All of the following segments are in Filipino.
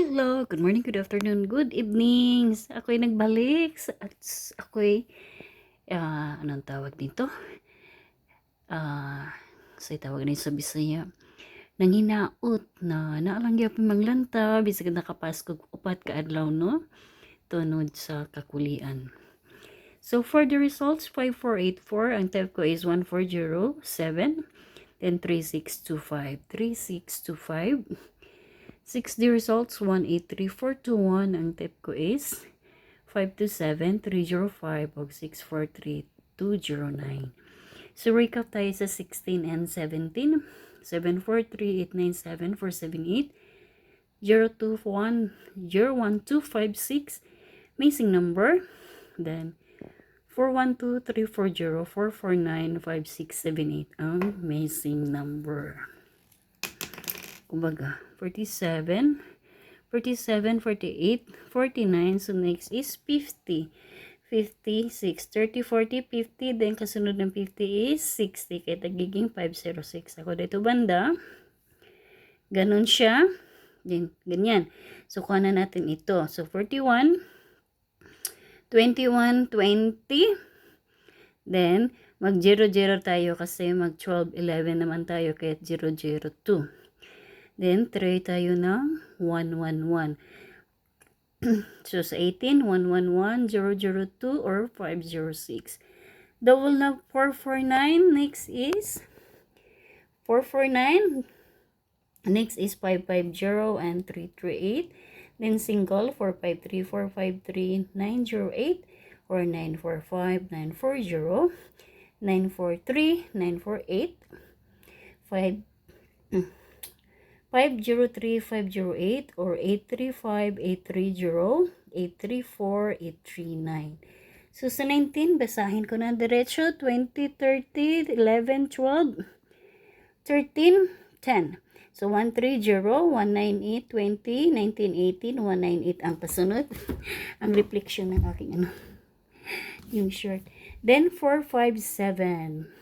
Hello, good morning, good afternoon, good evening. Ako'y nagbalik at ako'y anong tawag dito? Sa tawag nito sa Bisaya. Nanginaot na naalang gyapon manglanta bisag nakapaskog upat ka adlaw no tunod sa kakulian. So for the results 5484 ang type ko is 1407, then 3625 6D results 183421 ang type ko is 527305 o 643209. So recap tayo sa 16 and 17. 743-897-478 021-01256 missing number, then 412-340-449-5678 ang missing number. Kumbaga 47, 48, 49, so next is 50, 56, 30, 40, 50, then kasunod ng 50 is 60, kaya tagiging 506. Ako dito banda, ganun siya, then ganyan. So kuha na natin ito. So 41, 21, 20, then mag 0, 0 tayo kasi mag 12, 11 naman tayo, kaya 0, 0, 2. Then, try tayo ng 111. So, sa 18, 111, 002, or 506. Double na 449. Next is 449. Next is 550 and 338. Then, single 453, 453, 908, or 945, 940, 943, 948, 503, 508, or 835, 830, 834, 839. So, sa 19, basahin ko na diretso. 20, 30, 11, 12, 13, 10. So, 130, 198, 20, 19, 18, 198 ang pasunod. Ang reflection ng aking yung short. Then, 457.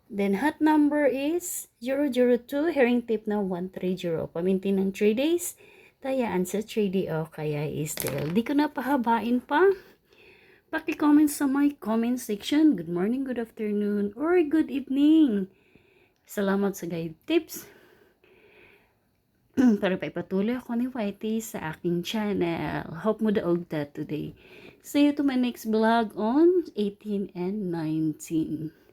Then, hot number is 002, herring tip na 130. Paminti ng 3 days, tayaan sa 3D o kaya is still. Di ko na pahabain pa. Paki-comment sa my comment section. Good morning, good afternoon, or good evening. Salamat sa guide tips. Para pa ipatuloy ako ni Whitey sa aking channel. Hope mo daog that today. See you to my next vlog on 18 and 19.